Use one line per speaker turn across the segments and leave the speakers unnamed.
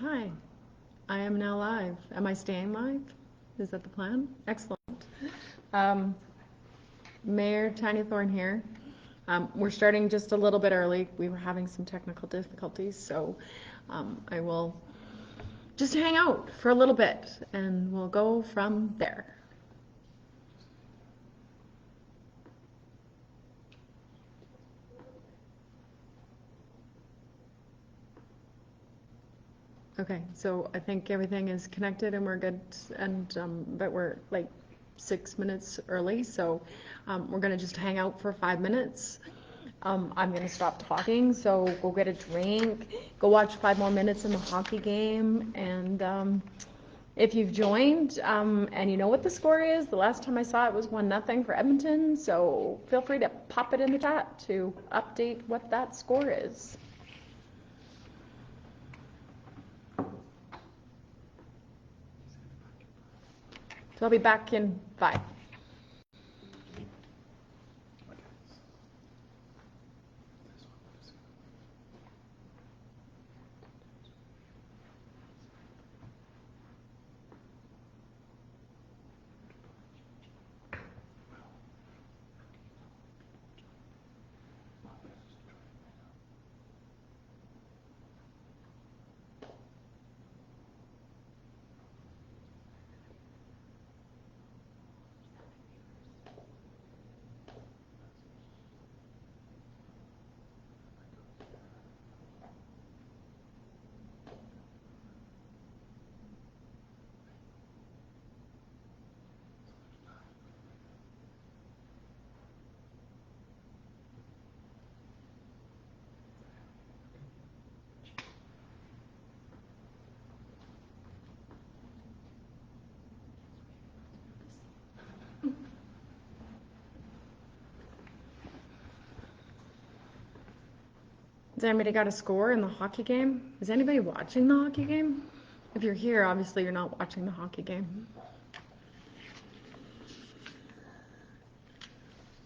Hi, I am now live. Am I staying live? Is that the plan? Excellent. Um, Mayor Tinythorn here. We're starting just a little bit early. We were having some technical difficulties, so I will just hang out for a little bit and we'll go from there. Okay, so I think everything is connected and we're good, and but we're like 6 minutes early, so we're gonna just hang out for 5 minutes. I'm gonna stop talking, so go get a drink, go watch 5 more minutes in the hockey game, and if you've joined and you know what the score is, the last time I saw it was 1-0 for Edmonton, so feel free to pop it in the chat to update what that score is. So I'll be back in 5. Has anybody got a score in the hockey game? Is anybody watching the hockey game? If you're here, obviously you're not watching the hockey game.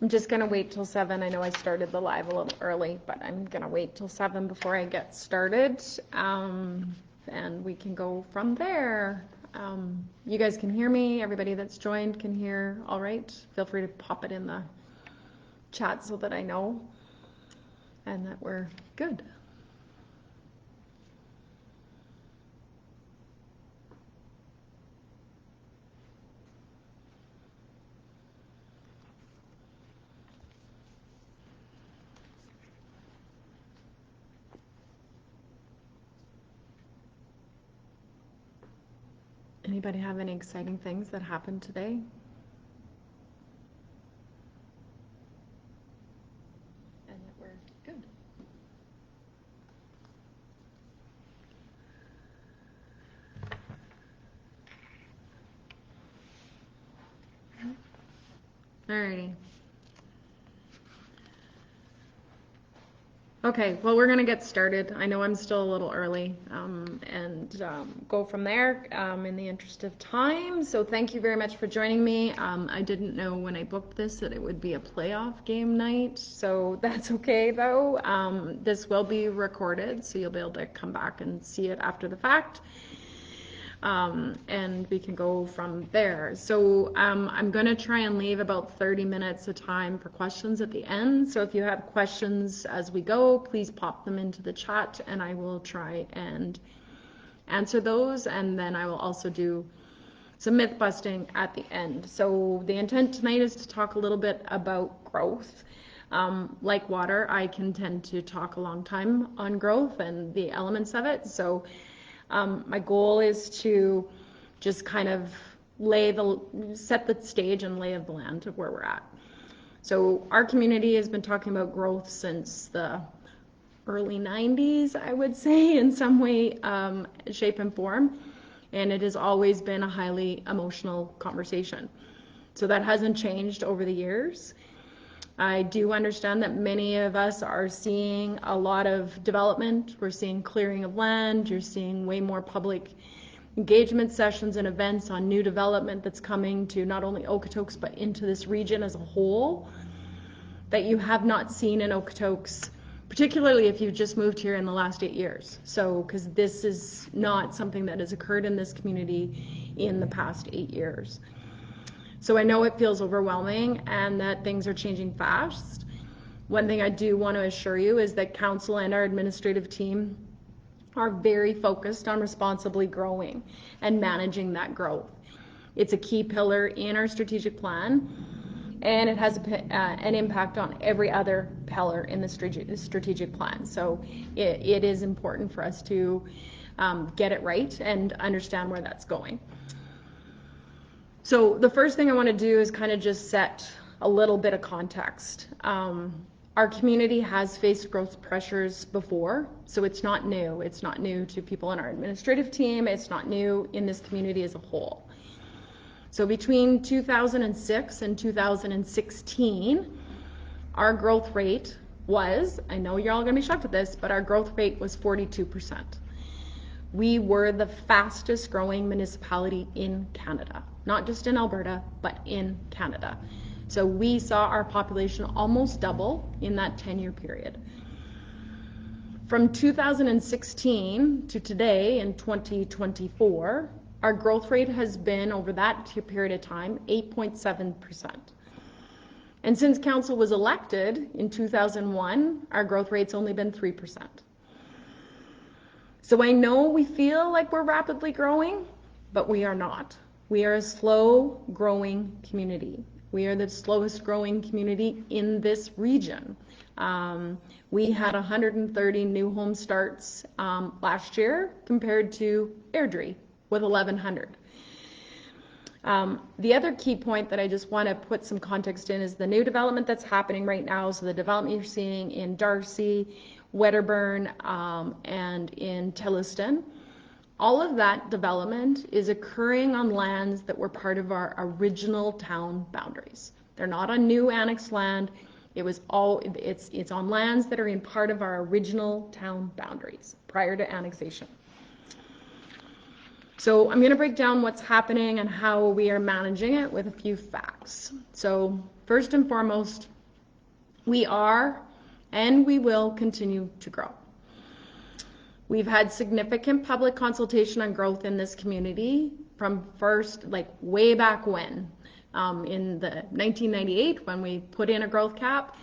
I'm just gonna wait till 7. I know I started the live a little early, but I'm gonna wait till 7 before I get started, and we can go from there. You guys can hear me. Everybody that's joined can hear all right. Feel free to pop it in the chat so that I know and that we're good. Anybody have any exciting things that happened today? And that we're good. Alrighty. Okay, well, we're gonna get started. I know I'm still a little early, and go from there in the interest of time. So thank you very much for joining me. I didn't know when I booked this that it would be a playoff game night, so that's okay though. This will be recorded, so you'll be able to come back and see it after the fact. And we can go from there. So I'm going to try and leave about 30 minutes of time for questions at the end. So if you have questions as we go, please pop them into the chat and I will try and answer those. And then I will also do some myth busting at the end. So the intent tonight is to talk a little bit about growth. Like water, I can tend to talk a long time on growth and the elements of it. So my goal is to just kind of set the stage and lay of the land of where we're at. So our community has been talking about growth since the early 90s, I would say, in some way, shape and form. And it has always been a highly emotional conversation. So that hasn't changed over the years. I do understand that many of us are seeing a lot of development. We're seeing clearing of land. You're seeing way more public engagement sessions and events on new development that's coming to not only Okotoks but into this region as a whole that you have not seen in Okotoks particularly if you've just moved here in the last 8 years. So, because this is not something that has occurred in this community in the past 8 years. So I know it feels overwhelming and that things are changing fast. One thing I do want to assure you is that council and our administrative team are very focused on responsibly growing and managing that growth. It's a key pillar in our strategic plan, and it has an impact on every other pillar in the strategic plan. So it is important for us to get it right and understand where that's going. So the first thing I want to do is kind of just set a little bit of context. Our community has faced growth pressures before, so it's not new. It's not new to people in our administrative team. It's not new in this community as a whole. So between 2006 and 2016, our growth rate was, I know you're all going to be shocked at this, but our growth rate was 42%. We were the fastest growing municipality in Canada, not just in Alberta, but in Canada. So we saw our population almost double in that 10-year period. From 2016 to today in 2024, our growth rate has been, over that period of time, 8.7%. And since council was elected in 2001, our growth rate's only been 3%. So I know we feel like we're rapidly growing, but we are not. We are a slow growing community. We are the slowest growing community in this region. We had 130 new home starts last year compared to Airdrie with 1,100. The other key point that I just want to put some context in is the new development that's happening right now. So the development you're seeing in Darcy, Wedderburn, and in Tilliston. All of that development is occurring on lands that were part of our original town boundaries. They're not on new annexed land. It's on lands that are in part of our original town boundaries prior to annexation. So I'm going to break down what's happening and how we are managing it with a few facts. So first and foremost, we are and we will continue to grow. We've had significant public consultation on growth in this community from first, like way back when, in the 1998 when we put in a growth cap,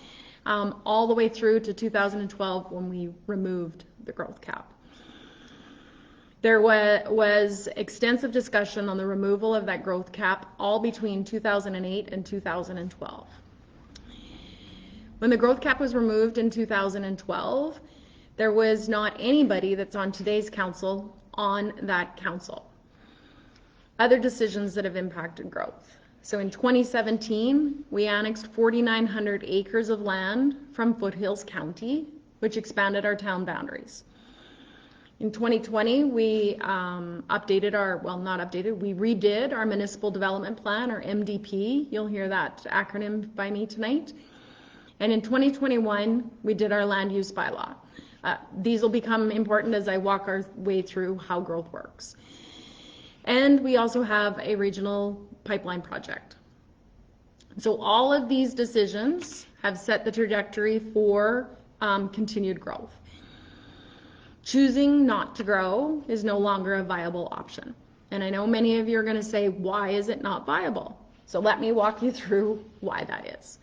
all the way through to 2012 when we removed the growth cap. There was extensive discussion on the removal of that growth cap all between 2008 and 2012. When the growth cap was removed in 2012, there was not anybody that's on today's council on that council. Other decisions that have impacted growth. So in 2017, we annexed 4,900 acres of land from Foothills County, which expanded our town boundaries. In 2020, we redid our municipal development plan, or MDP. You'll hear that acronym by me tonight. And in 2021, we did our land use bylaw. These will become important as I walk our way through how growth works. And we also have a regional pipeline project. So all of these decisions have set the trajectory for continued growth. Choosing not to grow is no longer a viable option. And I know many of you are going to say, why is it not viable? So let me walk you through why that is.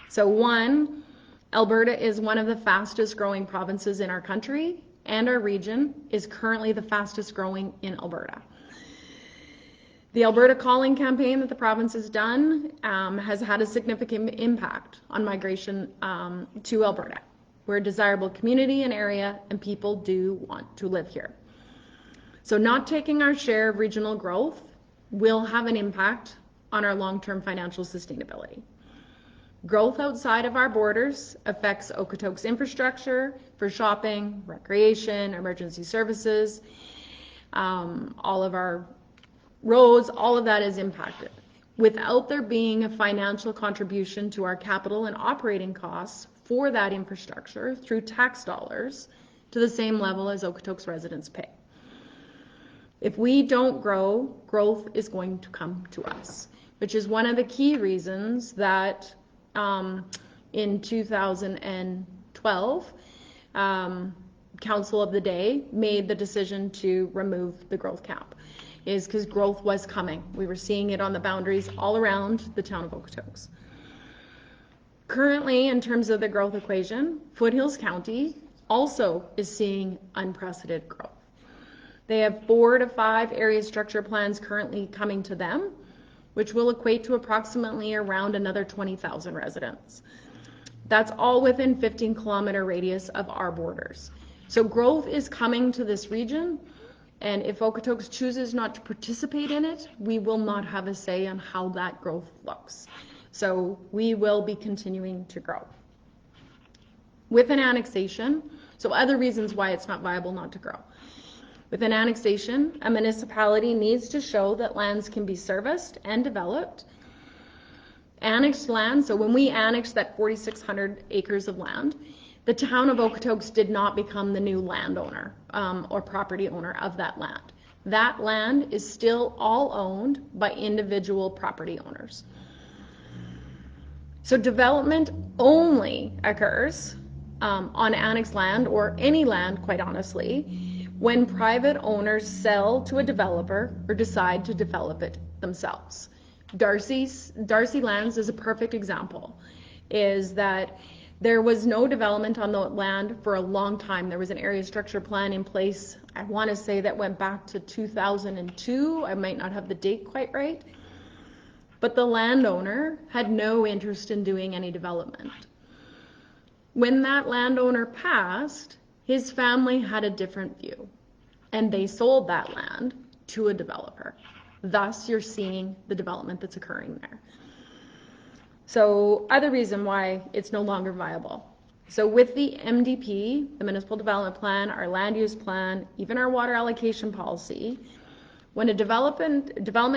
So one, Alberta is one of the fastest growing provinces in our country, and our region is currently the fastest growing in Alberta. The Alberta Calling campaign that the province has done has had a significant impact on migration to Alberta. We're a desirable community and area, and people do want to live here. So not taking our share of regional growth will have an impact on our long-term financial sustainability. Growth outside of our borders affects Okotoks infrastructure for shopping, recreation, emergency services, all of our roads, all of that is impacted. Without there being a financial contribution to our capital and operating costs for that infrastructure through tax dollars to the same level as Okotoks residents pay. If we don't grow, growth is going to come to us, which is one of the key reasons that in 2012, council of the day made the decision to remove the growth cap, is because growth was coming. We were seeing it on the boundaries all around the town of Okotoks. Currently, in terms of the growth equation, Foothills County also is seeing unprecedented growth. They have 4 to 5 area structure plans currently coming to them, which will equate to approximately around another 20,000 residents. That's all within 15-kilometer radius of our borders. So growth is coming to this region, and if Okotoks chooses not to participate in it, we will not have a say on how that growth looks. So we will be continuing to grow. With an annexation, so other reasons why it's not viable not to grow. With an annexation, a municipality needs to show that lands can be serviced and developed. Annexed land, so when we annexed that 4,600 acres of land, the town of Okotoks did not become the new landowner or property owner of that land. That land is still all owned by individual property owners. So development only occurs on annexed land, or any land, quite honestly, when private owners sell to a developer or decide to develop it themselves. Darcy Lands is a perfect example, is that there was no development on the land for a long time. There was an area structure plan in place, I want to say that went back to 2002. I might not have the date quite right. But the landowner had no interest in doing any development. When that landowner passed, his family had a different view, and they sold that land to a developer. Thus, you're seeing the development that's occurring there. So, other reason why it's no longer viable. So with the MDP, the Municipal Development Plan, our land use plan, even our water allocation policy, when a development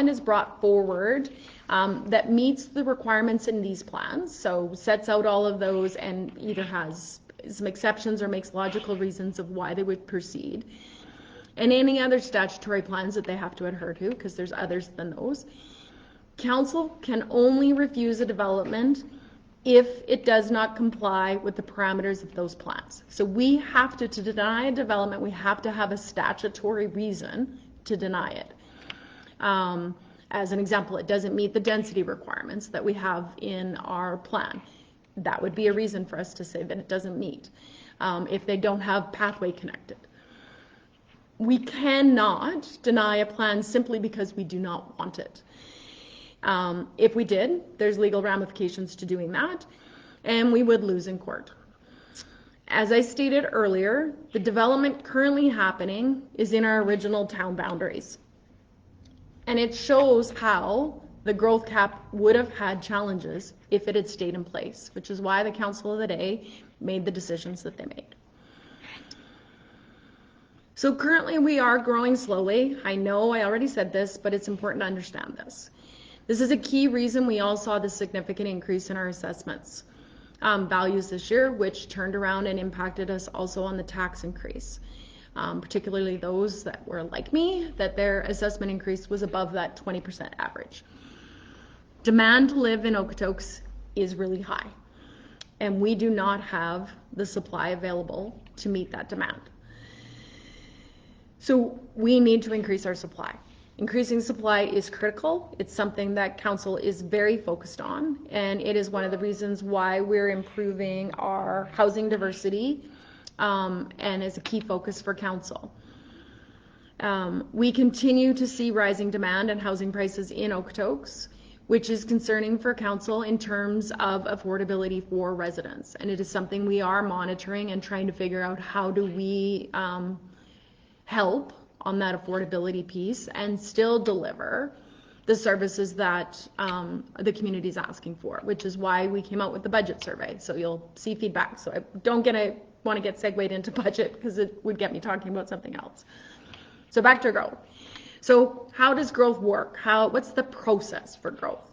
is brought forward that meets the requirements in these plans, so sets out all of those and either has some exceptions or makes logical reasons of why they would proceed, and any other statutory plans that they have to adhere to, because there's others than those, council can only refuse a development if it does not comply with the parameters of those plans. So we have to deny a development, we have to have a statutory reason to deny it. As an example, it doesn't meet the density requirements that we have in our plan. That would be a reason for us to say that it doesn't meet. If they don't have pathway connected. We cannot deny a plan simply because we do not want it. If we did, there's legal ramifications to doing that, and we would lose in court. As I stated earlier, the development currently happening is in our original town boundaries. And it shows how the growth cap would have had challenges if it had stayed in place, which is why the Council of the Day made the decisions that they made. So currently we are growing slowly. I know I already said this, but it's important to understand this. This is a key reason we all saw the significant increase in our assessments values this year, which turned around and impacted us also on the tax increase. Particularly those that were like me, that their assessment increase was above that 20% average. Demand to live in Okotoks is really high, and we do not have the supply available to meet that demand. So we need to increase our supply. Increasing supply is critical. It's something that council is very focused on, and it is one of the reasons why we're improving our housing diversity and is a key focus for council. We continue to see rising demand and housing prices in Okotoks, which is concerning for council in terms of affordability for residents. And it is something we are monitoring and trying to figure out how do we help on that affordability piece and still deliver the services that the community is asking for, which is why we came out with the budget survey. So you'll see feedback. So I don't want to get segued into budget because it would get me talking about something else. So back to growth. So how does growth work? What's the process for growth?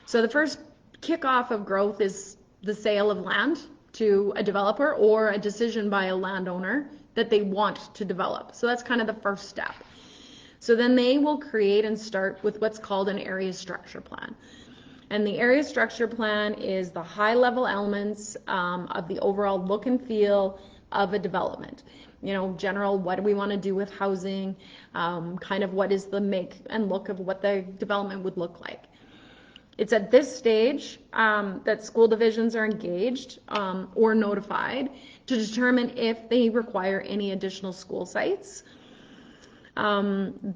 So the first kickoff of growth is the sale of land to a developer or a decision by a landowner that they want to develop. So that's kind of the first step. So then they will create and start with what's called an area structure plan. And the area structure plan is the high level elements of the overall look and feel, of a development. You know, general, what do we want to do with housing? Kind of what is the make and look of what the development would look like. It's at this stage that school divisions are engaged or notified to determine if they require any additional school sites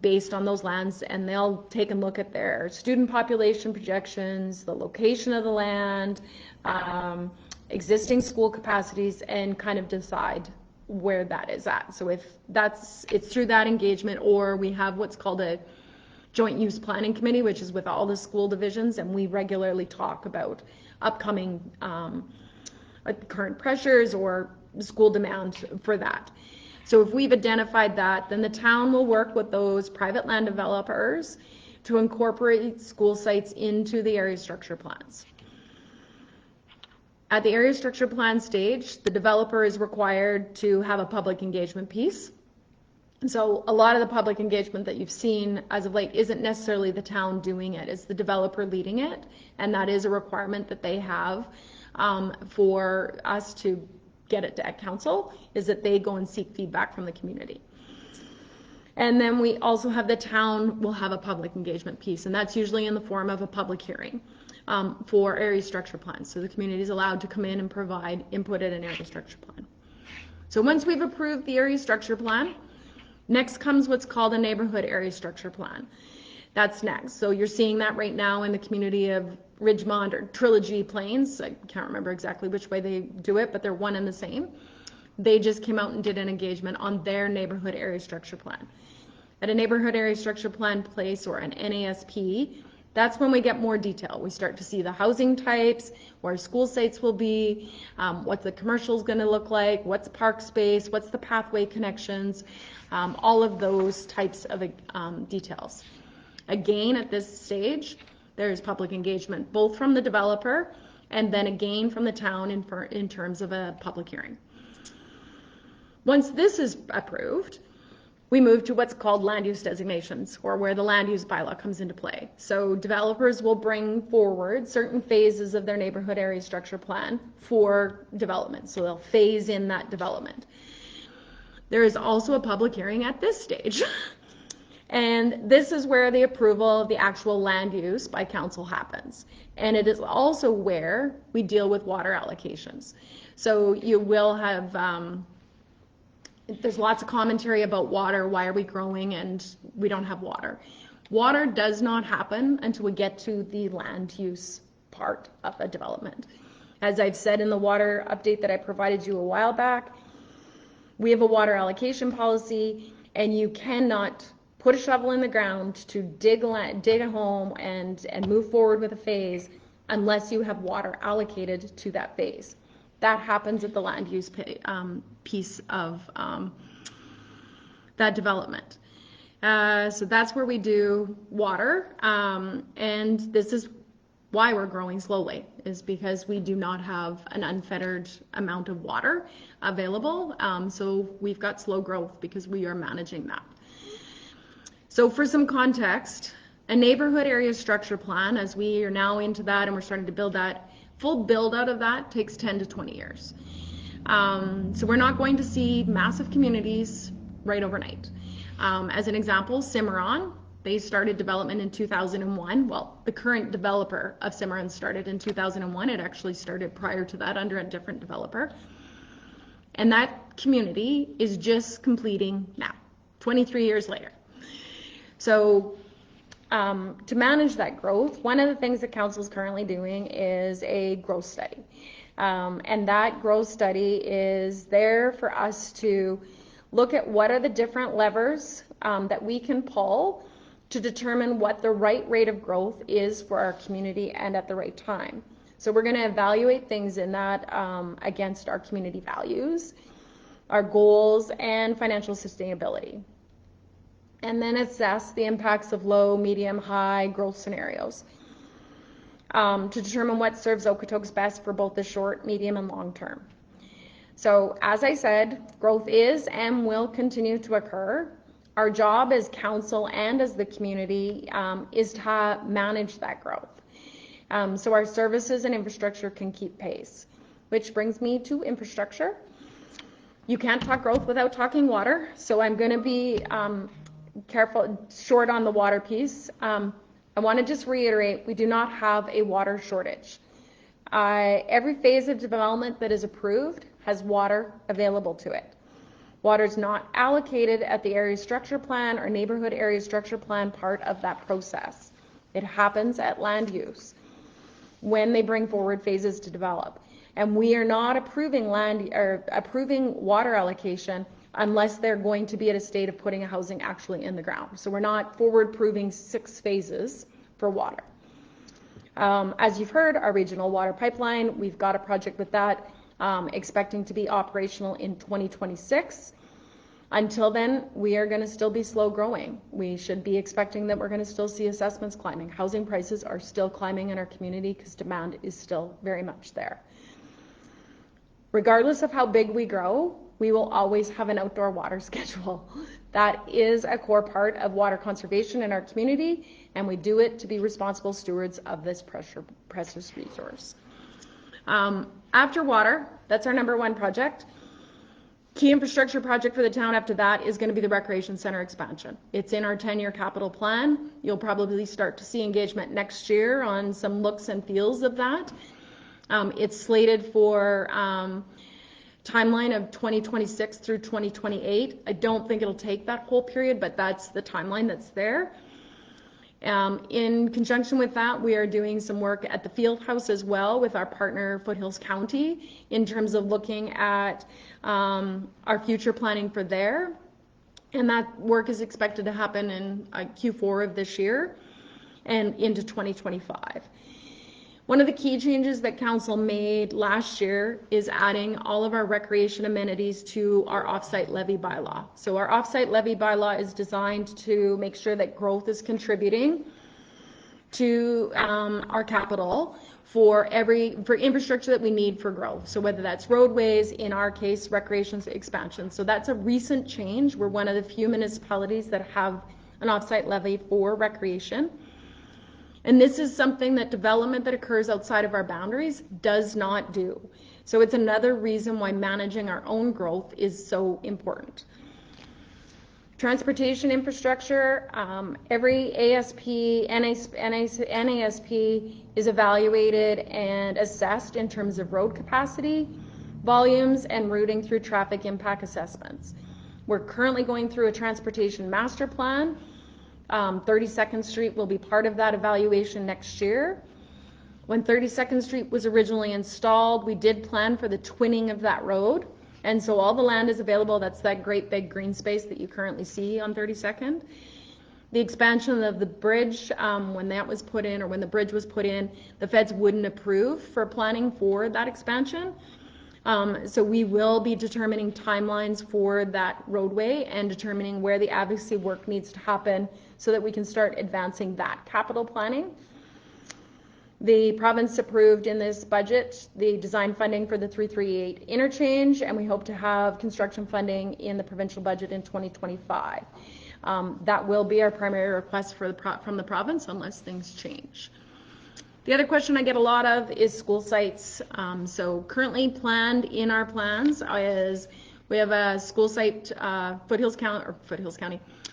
based on those lands, and they'll take a look at their student population projections, the location of the land, existing school capacities, and kind of decide where that is at. So if it's through that engagement, or we have what's called a joint use planning committee, which is with all the school divisions, and we regularly talk about upcoming current pressures or school demand for that. So if we've identified that, then the town will work with those private land developers to incorporate school sites into the area structure plans. At the area structure plan stage, the developer is required to have a public engagement piece. So a lot of the public engagement that you've seen as of late isn't necessarily the town doing it, it's the developer leading it, and that is a requirement that they have for us to get it to council, is that they go and seek feedback from the community. And then we also have the town will have a public engagement piece, and that's usually in the form of a public hearing for area structure plans. So the community is allowed to come in and provide input at an area structure plan. So once we've approved the area structure plan, next comes what's called a neighborhood area structure plan. That's next. So you're seeing that right now in the community of Ridgemont or Trilogy Plains. I can't remember exactly which way they do it, but they're one and the same. They just came out and did an engagement on their neighborhood area structure plan. At a neighborhood area structure plan place, or an NASP, that's when we get more detail. We start to see the housing types, where school sites will be, what the commercial is going to look like, what's park space, what's the pathway connections, all of those types of details. Again, at this stage, there's public engagement, both from the developer and then again from the town in terms of a public hearing. Once this is approved, we move to what's called land use designations, or where the land use bylaw comes into play. So developers will bring forward certain phases of their neighborhood area structure plan for development. So they'll phase in that development. There is also a public hearing at this stage. And this is where the approval of the actual land use by council happens. And it is also where we deal with water allocations. So you will have, there's lots of commentary about water, why are we growing and we don't have water. Water does not happen until we get to the land use part of a development. As I've said in the water update that I provided you a while back, we have a water allocation policy, and you cannot put a shovel in the ground to dig a home and move forward with a phase unless you have water allocated to that phase. That happens at the land use piece of that development. So that's where we do water, and this is why we're growing slowly, is because we do not have an unfettered amount of water available. So we've got slow growth because we are managing that. So for some context, a neighborhood area structure plan, as we are now into that and we're starting to build that, full build out of that takes 10 to 20 years. So we're not going to see massive communities right overnight. As an example, Cimarron, they started development in 2001. Well, the current developer of Cimarron started in 2001. It actually started prior to that under a different developer. And that community is just completing now, 23 years later. So to manage that growth, one of the things that council is currently doing is a growth study. And that growth study is there for us to look at what are the different levers that we can pull to determine what the right rate of growth is for our community and at the right time. So we're going to evaluate things in that against our community values, our goals, and financial sustainability. And then assess the impacts of low, medium, high growth scenarios to determine what serves Okotoks best for both the short, medium, and long term. So as I said, growth is and will continue to occur. Our job as council and as the community is to manage that growth. So our services and infrastructure can keep pace, which brings me to infrastructure. You can't talk growth without talking water, so I'm going to be short on the water piece. I want to just reiterate, we do not have a water shortage. Every phase of development that is approved has water available to it. Water is not allocated at the area structure plan or neighborhood area structure plan part of that process. It happens at land use when they bring forward phases to develop. And we are not approving water allocation unless they're going to be at a state of putting a housing actually in the ground. So we're not forward proving 6 phases for water. As you've heard, our regional water pipeline, we've got a project with that, expecting to be operational in 2026. Until then, we are going to still be slow growing. We should be expecting that we're going to still see assessments climbing. Housing prices are still climbing in our community because demand is still very much there. Regardless of how big we grow, we will always have an outdoor water schedule. That is a core part of water conservation in our community, and we do it to be responsible stewards of this precious resource. After water, that's our number 1 project. Key infrastructure project for the town after that is going to be the recreation center expansion. It's in our 10-year capital plan. You'll probably start to see engagement next year on some looks and feels of that. It's slated for timeline of 2026 through 2028. I don't think it'll take that whole period, but that's the timeline that's there. In conjunction with that, we are doing some work at the field house as well with our partner Foothills County in terms of looking at our future planning for there. And that work is expected to happen in Q4 of this year and into 2025. One of the key changes that council made last year is adding all of our recreation amenities to our offsite levy bylaw. So our offsite levy bylaw is designed to make sure that growth is contributing to our capital for infrastructure that we need for growth. So whether that's roadways, in our case, recreation expansion. So that's a recent change. We're one of the few municipalities that have an offsite levy for recreation. And this is something that development that occurs outside of our boundaries does not do. So it's another reason why managing our own growth is so important. Transportation infrastructure, every ASP, NASP is evaluated and assessed in terms of road capacity, volumes, and routing through traffic impact assessments. We're currently going through a transportation master plan. 32nd Street will be part of that evaluation next year. When 32nd Street was originally installed, we did plan for the twinning of that road. And so all the land is available. That's that great big green space that you currently see on 32nd. The expansion of the bridge, when that was put in, or when the bridge was put in, the feds wouldn't approve for planning for that expansion. So we will be determining timelines for that roadway and determining where the advocacy work needs to happen so that we can start advancing that capital planning. The province approved in this budget the design funding for the 338 interchange, and we hope to have construction funding in the provincial budget in 2025. That will be our primary request from the province unless things change. The other question I get a lot of is school sites. So currently planned in our plans is we have a school site,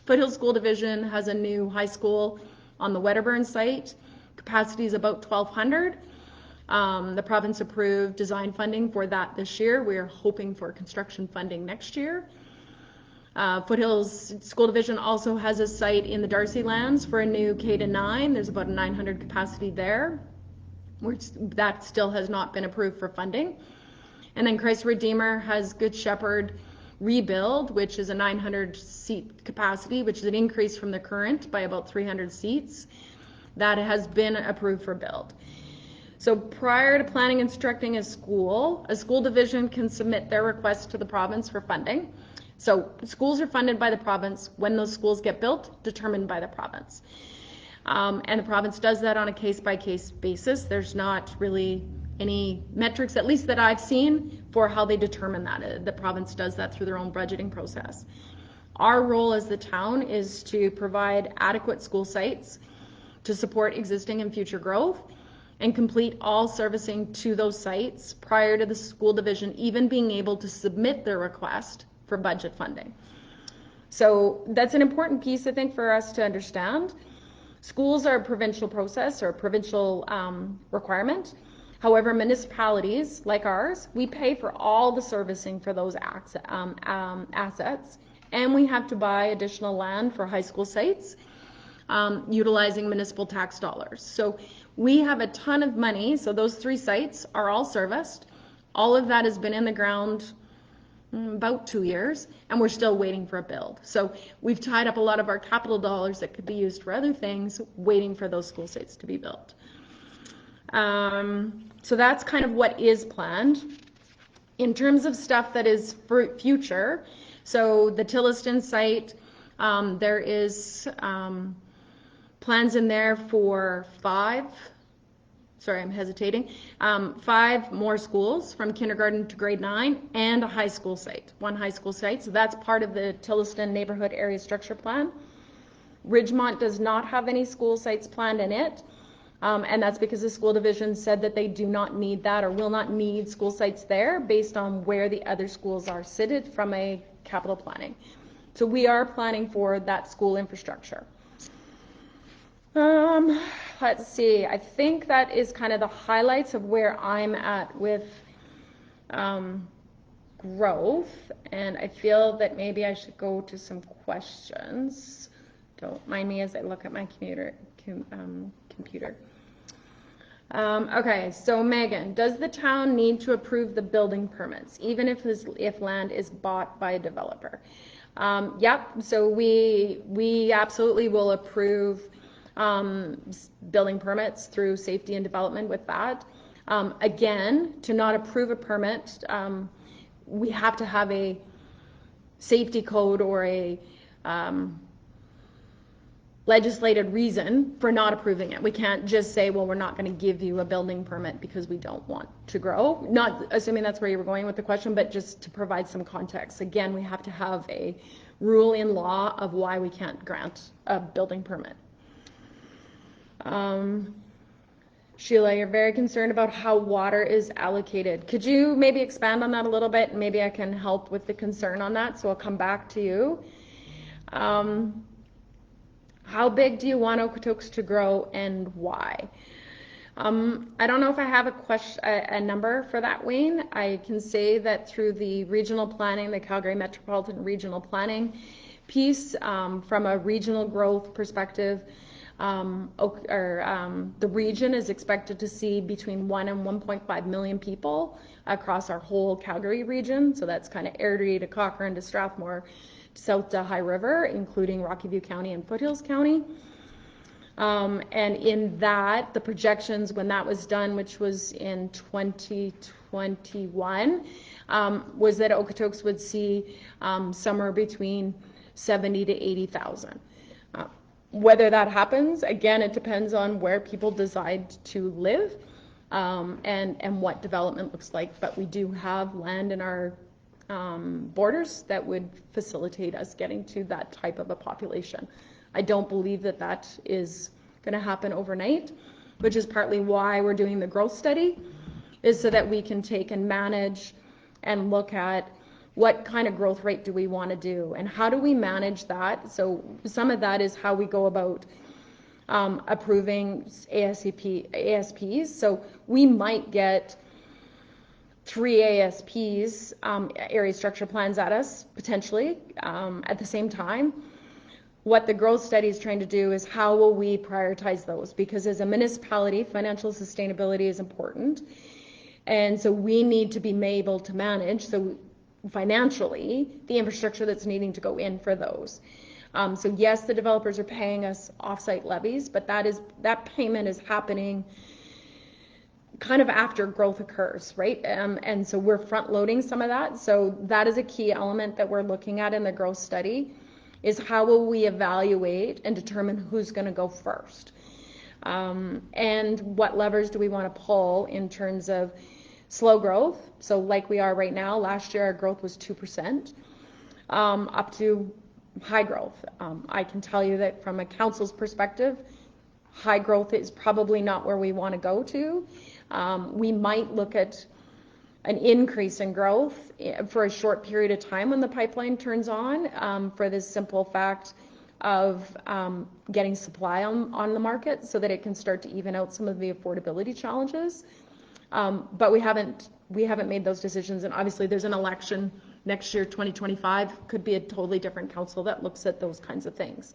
Foothills School Division has a new high school on the Wedderburn site. Capacity is about 1,200. The province approved design funding for that this year. We are hoping for construction funding next year. Foothills School Division also has a site in the Darcy lands for a new K-9. There's about a 900 capacity there, which that still has not been approved for funding. And then Christ Redeemer has Good Shepherd Rebuild, which is a 900 seat capacity, which is an increase from the current by about 300 seats. That has been approved for build. So prior to planning and constructing a school division can submit their request to the province for funding. So schools are funded by the province. When those schools get built, determined by the province. And the province does that on a case-by-case basis. There's not really any metrics, at least that I've seen, for how they determine that. The province does that through their own budgeting process. Our role as the town is to provide adequate school sites to support existing and future growth, and complete all servicing to those sites prior to the school division even being able to submit their request for budget funding. So that's an important piece, I think, for us to understand. Schools are a provincial process or a provincial requirement. However, municipalities like ours, we pay for all the servicing for those assets, and we have to buy additional land for high school sites utilizing municipal tax dollars. So we have a ton of money. So those 3 sites are all serviced. All of that has been in the ground about 2 years, and we're still waiting for a build. So we've tied up a lot of our capital dollars that could be used for other things, waiting for those school sites to be built. So that's kind of what is planned. In terms of stuff that is for future, so the Tilliston site, there is plans in there for 5 more schools from kindergarten to grade 9 and a high school site, 1 high school site. So that's part of the Tilliston Neighborhood Area Structure Plan. Ridgemont does not have any school sites planned in it. And that's because the school division said that they do not need that or will not need school sites there based on where the other schools are sited from a capital planning. So we are planning for that school infrastructure. Let's see, I think that is kind of the highlights of where I'm at with growth, and I feel that maybe I should go to some questions. Don't mind me as I look at my computer. Okay, so Megan, does the town need to approve the building permits, even if land is bought by a developer? Yep, so we absolutely will approve building permits through safety and development with that. Again, to not approve a permit, we have to have a safety code or a legislated reason for not approving it. We can't just say, well, we're not going to give you a building permit because we don't want to grow. Not assuming that's where you were going with the question, but just to provide some context. Again, we have to have a rule in law of why we can't grant a building permit. Sheila, you're very concerned about how water is allocated. Could you maybe expand on that a little bit? And maybe I can help with the concern on that. So I'll come back to you. How big do you want Okotoks to grow and why? I don't know if I have a number for that, Wayne. I can say that through the regional planning, the Calgary Metropolitan Regional Planning piece, from a regional growth perspective, the region is expected to see between 1 and 1.5 million people across our whole Calgary region. So that's kind of Airdrie to Cochrane to Strathmore, south to High River, including Rocky View County and Foothills County. And in that, the projections when that was done, which was in 2021, was that Okotoks would see somewhere between 70 to 80,000. Whether that happens, again, it depends on where people decide to live and what development looks like. But we do have land in our borders that would facilitate us getting to that type of a population. I don't believe that that is going to happen overnight, which is partly why we're doing the growth study, is so that we can take and manage and look at what kind of growth rate do we want to do and how do we manage that. So some of that is how we go about approving ASPs. So we might get 3 ASPs, area structure plans at us, potentially, at the same time. What the growth study is trying to do is how will we prioritize those? Because as a municipality, financial sustainability is important. And so we need to be able to manage, so financially, the infrastructure that's needing to go in for those. So yes, the developers are paying us offsite levies, but that payment is happening kind of after growth occurs, right? And so we're front loading some of that. So that is a key element that we're looking at in the growth study, is how will we evaluate and determine who's going to go first? And what levers do we want to pull in terms of slow growth? So like we are right now, last year our growth was 2%, up to high growth. I can tell you that from a council's perspective, high growth is probably not where we want to go to. We might look at an increase in growth for a short period of time when the pipeline turns on, for this simple fact of getting supply on the market so that it can start to even out some of the affordability challenges. But we haven't made those decisions, and obviously there's an election next year, 2025, could be a totally different council that looks at those kinds of things.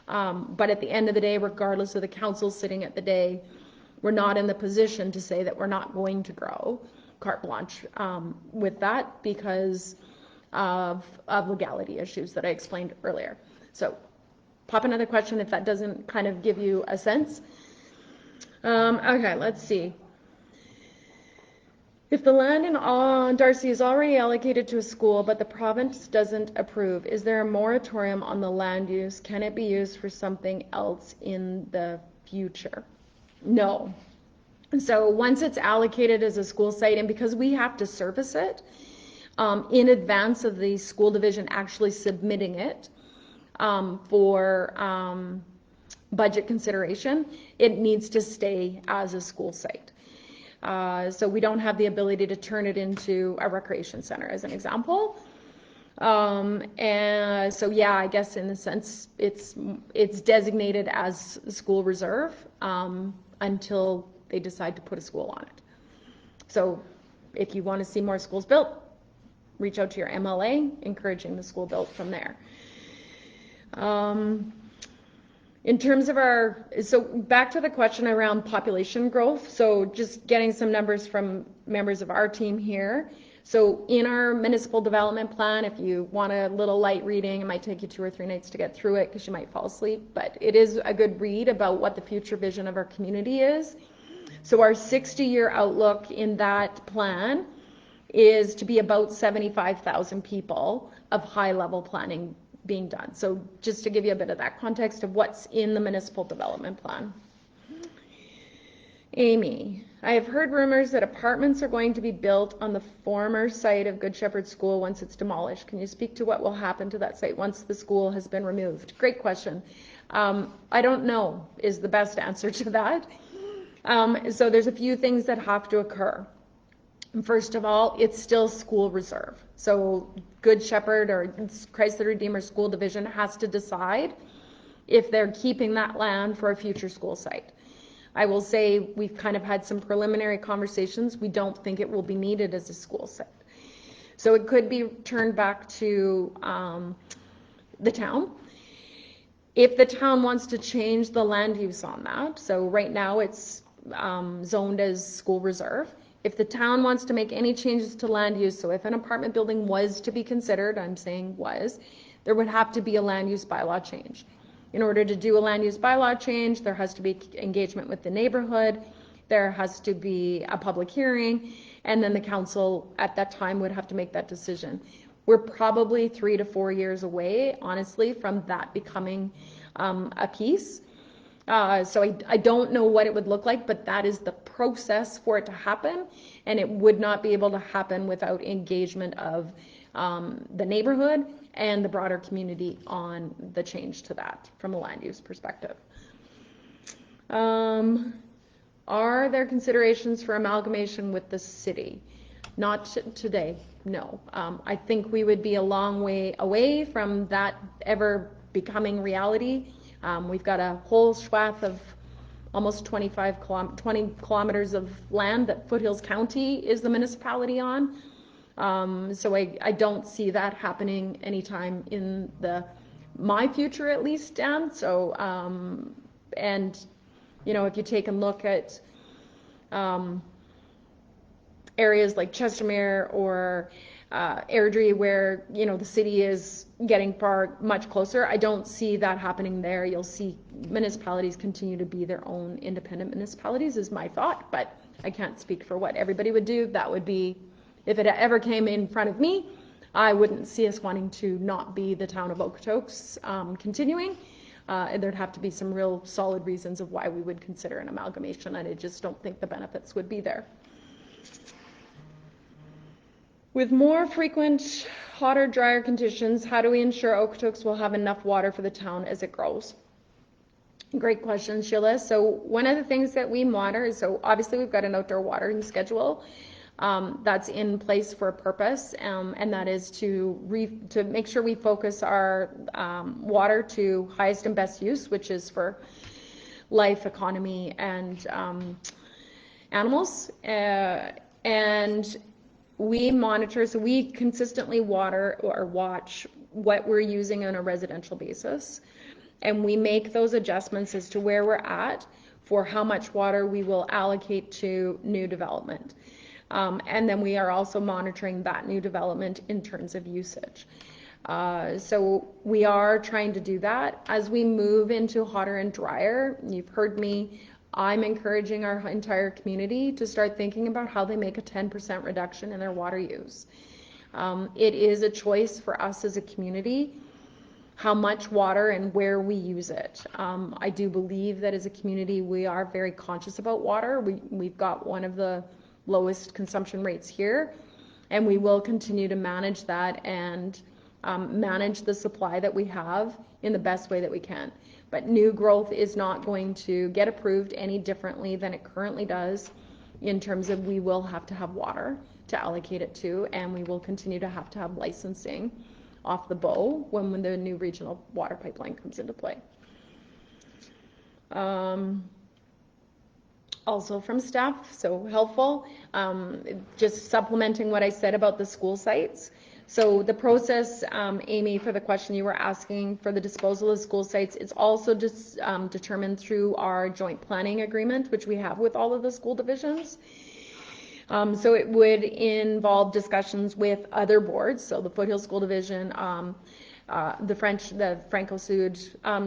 But at the end of the day, regardless of the council sitting at the day, we're not in the position to say that we're not going to grow carte blanche with that because of legality issues that I explained earlier. So pop another question if that doesn't kind of give you a sense. Okay, let's see. If the land in Darcy is already allocated to a school, but the province doesn't approve, is there a moratorium on the land use? Can it be used for something else in the future? No. So once it's allocated as a school site, and because we have to service it in advance of the school division actually submitting it for budget consideration, it needs to stay as a school site. So we don't have the ability to turn it into a recreation center, as an example. And so, yeah, I guess in a sense, it's designated as school reserve until they decide to put a school on it. So if you want to see more schools built, reach out to your MLA, encouraging the school built from there. In terms of so back to the question around population growth, so just getting some numbers from members of our team here. So in our municipal development plan, if you want a little light reading, it might take you 2 or 3 nights to get through it because you might fall asleep, but it is a good read about what the future vision of our community is. So our 60-year outlook in that plan is to be about 75,000 people of high-level planning being done. So just to give you a bit of that context of what's in the municipal development plan. Amy, I have heard rumors that apartments are going to be built on the former site of Good Shepherd School once it's demolished. Can you speak to what will happen to that site once the school has been removed? Great question. I don't know is the best answer to that. So there's a few things that have to occur. First of all, it's still school reserve. So Good Shepherd or Christ the Redeemer School Division has to decide if they're keeping that land for a future school site. I will say we've kind of had some preliminary conversations. We don't think it will be needed as a school site. So it could be turned back to the town. If the town wants to change the land use on that, so right now it's zoned as school reserve. If the town wants to make any changes to land use, so if an apartment building was to be considered, I'm saying was, there would have to be a land use bylaw change. In order to do a land use bylaw change, there has to be engagement with the neighborhood, there has to be a public hearing, and then the council at that time would have to make that decision. We're probably 3 to 4 years away, honestly, from that becoming a piece. So I don't know what it would look like, but that is the process for it to happen, and it would not be able to happen without engagement of the neighborhood and the broader community on the change to that from a land use perspective. Are there considerations for amalgamation with the city? Not today, no. I think we would be a long way away from that ever becoming reality. We've got a whole swath of almost 20 kilometers of land that Foothills County is the municipality on. So I don't see that happening anytime in my future, at least, Dan. So, and, you know, if you take a look at areas like Chestermere or Airdrie, where, you know, the city is getting much closer, I don't see that happening there. You'll see municipalities continue to be their own independent municipalities, is my thought, but I can't speak for what everybody would do. That would be, if it ever came in front of me, I wouldn't see us wanting to not be the town of Okotoks continuing. There'd have to be some real solid reasons of why we would consider an amalgamation, and I just don't think the benefits would be there. With more frequent hotter, drier conditions, how do we ensure Okotoks will have enough water for the town as it grows? Great question, Sheila. So one of the things that we monitor, so obviously we've got an outdoor watering schedule that's in place for a purpose, and that is to make sure we focus our water to highest and best use, which is for life, economy, and animals. And we monitor, so we consistently water or watch what we're using on a residential basis. And we make those adjustments as to where we're at for how much water we will allocate to new development. And then we are also monitoring that new development in terms of usage. So we are trying to do that. As we move into hotter and drier, you've heard me, I'm encouraging our entire community to start thinking about how they make a 10% reduction in their water use. It is a choice for us as a community how much water and where we use it. I do believe that as a community we are very conscious about water. We've got one of the lowest consumption rates here, and we will continue to manage that and manage the supply that we have in the best way that we can. But new growth is not going to get approved any differently than it currently does in terms of we will have to have water to allocate it to, and we will continue to have licensing off the bow when the new regional water pipeline comes into play. Also from staff, so helpful, just supplementing what I said about the school sites. So the process, Amy, for the question you were asking for the disposal of school sites, it's also just determined through our joint planning agreement, which we have with all of the school divisions. So it would involve discussions with other boards, so the Foothill School Division, the Franco-Sud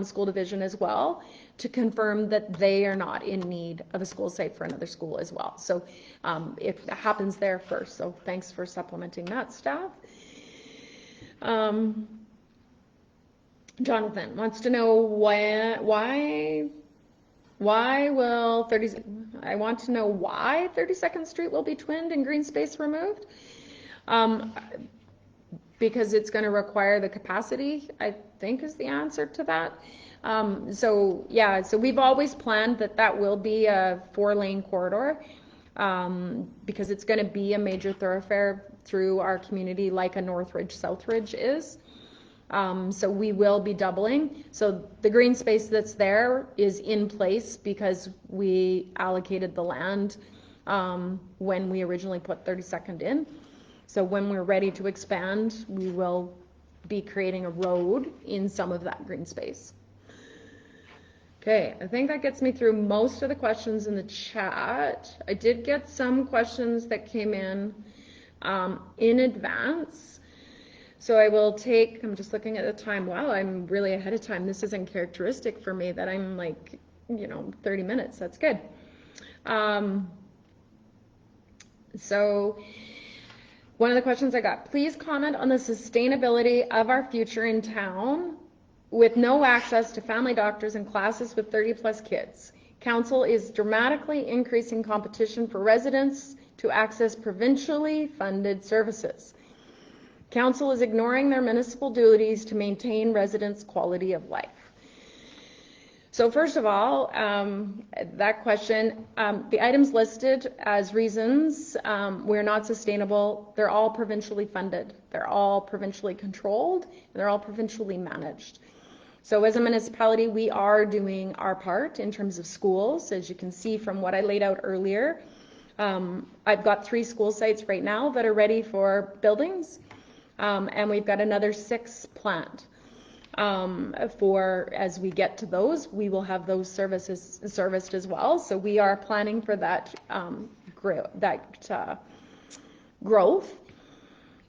School Division as well, to confirm that they are not in need of a school site for another school as well. So it happens there first. So thanks for supplementing that, staff. Jonathan wants to know why will I want to know why 32nd Street will be twinned and green space removed. Because it's going to require the capacity, I think is the answer to that. So we've always planned that will be a 4-lane corridor because it's going to be a major thoroughfare through our community like a Northridge, Southridge is. So we will be doubling. So the green space that's there is in place because we allocated the land when we originally put 32nd in. So when we're ready to expand, we will be creating a road in some of that green space. Okay, I think that gets me through most of the questions in the chat. I did get some questions that came in advance. So I will take, I'm just looking at the time. Wow, I'm really ahead of time. This isn't characteristic for me that I'm like, 30 minutes. That's good. So one of the questions I got, please comment on the sustainability of our future in town with no access to family doctors and classes with 30+ kids. Council is dramatically increasing competition for residents to access provincially funded services. Council is ignoring their municipal duties to maintain residents' quality of life. So first of all, that question, the items listed as reasons we're not sustainable, they're all provincially funded, they're all provincially controlled, and they're all provincially managed. So as a municipality, we are doing our part in terms of schools. As you can see from what I laid out earlier, I've got 3 school sites right now that are ready for buildings, and we've got another 6 planned. As we get to those, we will have those services serviced as well. So we are planning for that growth.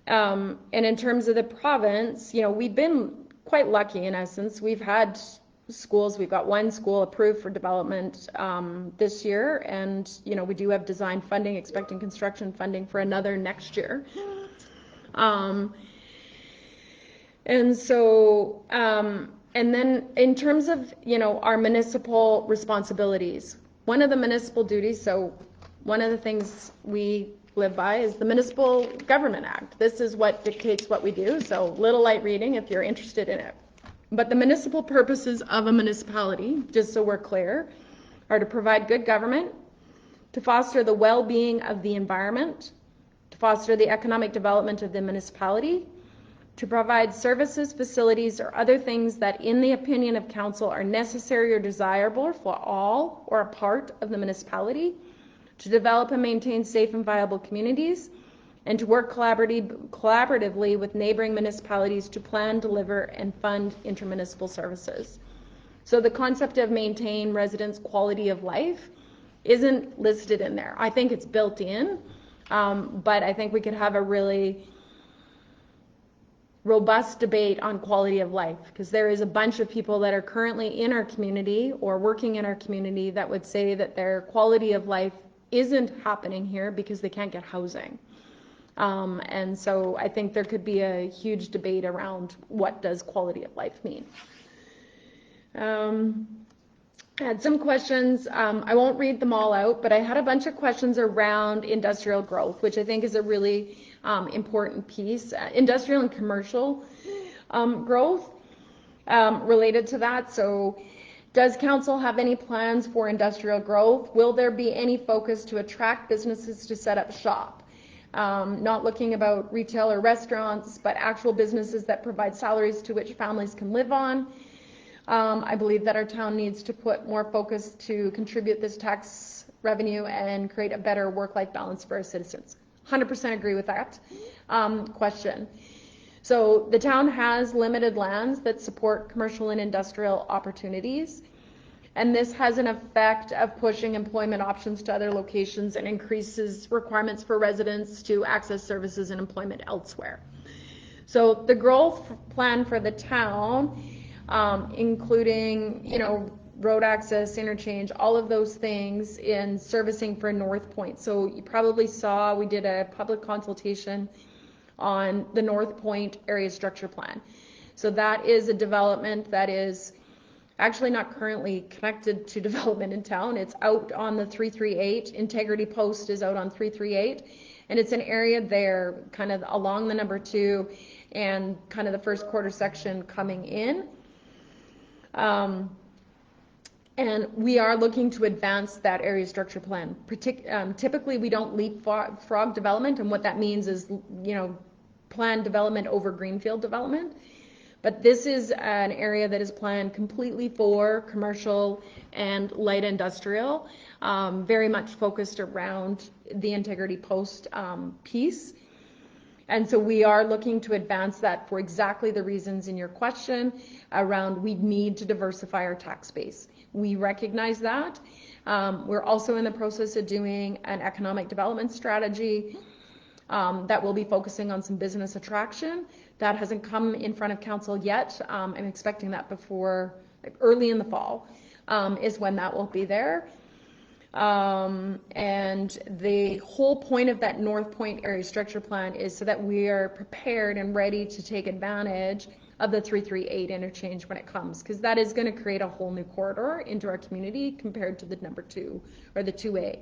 And in terms of the province, we've been quite lucky in essence. We've had schools, we've got 1 school approved for development this year, and we do have design funding, expecting construction funding for another next year. And so, and then in terms of, our municipal responsibilities, one of the municipal duties, so one of the things we live by is the Municipal Government Act. This is what dictates what we do. So little light reading if you're interested in it. But the municipal purposes of a municipality, just so we're clear, are to provide good government, to foster the well-being of the environment, to foster the economic development of the municipality, to provide services, facilities, or other things that, in the opinion of council, are necessary or desirable for all or a part of the municipality, to develop and maintain safe and viable communities, and to work collaboratively with neighboring municipalities to plan, deliver, and fund intermunicipal services. So the concept of maintain residents' quality of life isn't listed in there. I think it's built in, but I think we could have a really robust debate on quality of life, because there is a bunch of people that are currently in our community or working in our community that would say that their quality of life isn't happening here because they can't get housing. And so I think there could be a huge debate around what does quality of life mean. I had some questions. I won't read them all out, but I had a bunch of questions around industrial growth, which I think is a really important piece. Industrial and commercial growth related to that. So does council have any plans for industrial growth? Will there be any focus to attract businesses to set up shop? Not looking about retail or restaurants, but actual businesses that provide salaries to which families can live on. I believe that our town needs to put more focus to contribute this tax revenue and create a better work-life balance for our citizens. 100% agree with that question. So the town has limited lands that support commercial and industrial opportunities, and this has an effect of pushing employment options to other locations and increases requirements for residents to access services and employment elsewhere. So the growth plan for the town, including, road access, interchange, all of those things in servicing for North Point. So you probably saw we did a public consultation on the North Point area structure plan. So that is a development that is actually not currently connected to development in town. It's out on the 338. Integrity Post is out on 338. And it's an area there kind of along the number 2 and kind of the first quarter section coming in. And we are looking to advance that area structure plan. Typically, we don't leapfrog development, and what that means is, planned development over greenfield development. But this is an area that is planned completely for commercial and light industrial, very much focused around the Integrity Post piece. And so we are looking to advance that for exactly the reasons in your question around we need to diversify our tax base. We recognize that. We're also in the process of doing an economic development strategy that will be focusing on some business attraction. That hasn't come in front of council yet. I'm expecting that before, early in the fall, is when that will be there. And the whole point of that North Point area structure plan is so that we are prepared and ready to take advantage of the 338 interchange when it comes, because that is going to create a whole new corridor into our community compared to the number 2 or the 2A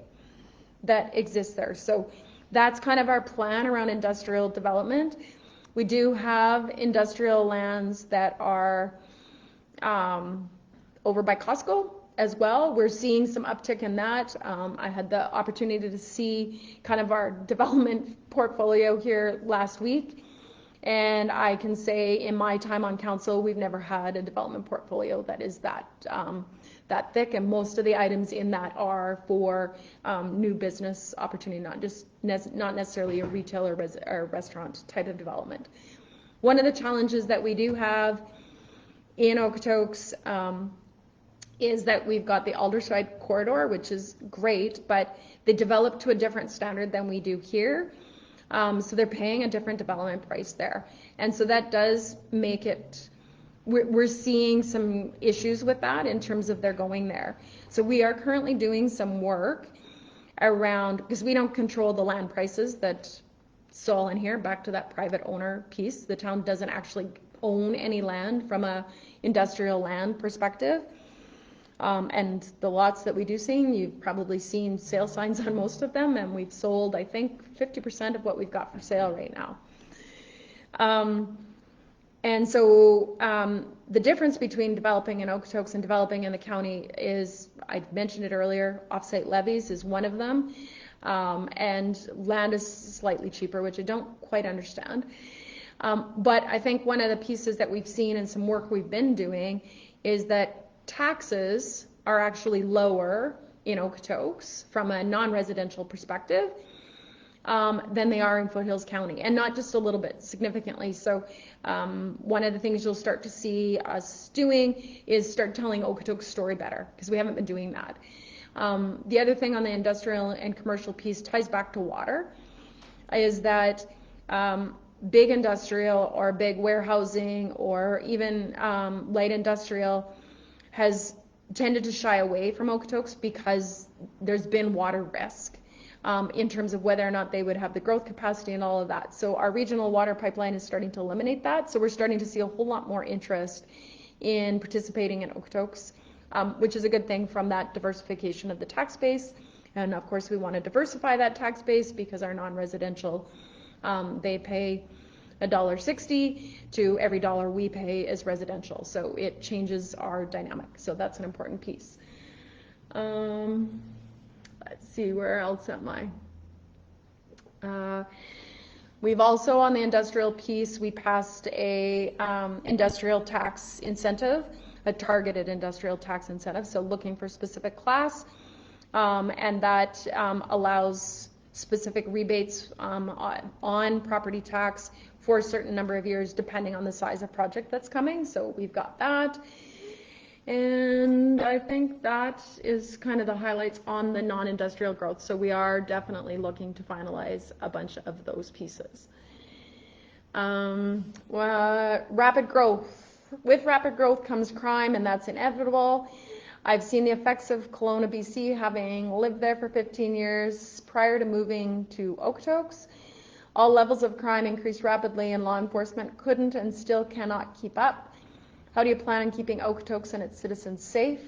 that exists there. So that's kind of our plan around industrial development. We do have industrial lands that are over by Costco as well. We're seeing some uptick in that. I had the opportunity to see kind of our development portfolio here last week, and I can say in my time on council, we've never had a development portfolio that is that thick, and most of the items in that are for new business opportunity, not necessarily a retail or restaurant type of development. One of the challenges that we do have in Okotoks is that we've got the Aldershot corridor, which is great, but they develop to a different standard than we do here. So they're paying a different development price there. And so that does make it, we're seeing some issues with that in terms of their going there. So we are currently doing some work around, because we don't control the land prices that's all in here, back to that private owner piece. The town doesn't actually own any land from a industrial land perspective. And the lots that we do see, you've probably seen sale signs on most of them, and we've sold, I think, 50% of what we've got for sale right now. And so the difference between developing in Okotoks and developing in the county is, I mentioned it earlier, offsite levies is one of them. And land is slightly cheaper, which I don't quite understand. But I think one of the pieces that we've seen and some work we've been doing is that taxes are actually lower in Okotoks from a non-residential perspective than they are in Foothills County, and not just a little bit, significantly. So one of the things you'll start to see us doing is start telling Okotoks' story better, because we haven't been doing that. The other thing on the industrial and commercial piece ties back to water, is that big industrial or big warehousing or even light industrial has tended to shy away from Okotoks because there's been water risk in terms of whether or not they would have the growth capacity and all of that. So our regional water pipeline is starting to eliminate that. So we're starting to see a whole lot more interest in participating in Okotoks, which is a good thing from that diversification of the tax base. And of course we want to diversify that tax base because our non-residential, they pay $1.60 to every dollar we pay is residential. So it changes our dynamic. So that's an important piece. Let's see, where else am I? We've also, on the industrial piece, we passed a industrial tax incentive, a targeted industrial tax incentive, so looking for specific class, and that allows specific rebates on property tax for a certain number of years, depending on the size of project that's coming. So we've got that. And I think that is kind of the highlights on the non-industrial growth. So we are definitely looking to finalize a bunch of those pieces. Rapid growth. With rapid growth comes crime, and that's inevitable. I've seen the effects of Kelowna, BC, having lived there for 15 years prior to moving to Okotoks. All levels of crime increased rapidly, and law enforcement couldn't and still cannot keep up. How do you plan on keeping Okotoks and its citizens safe?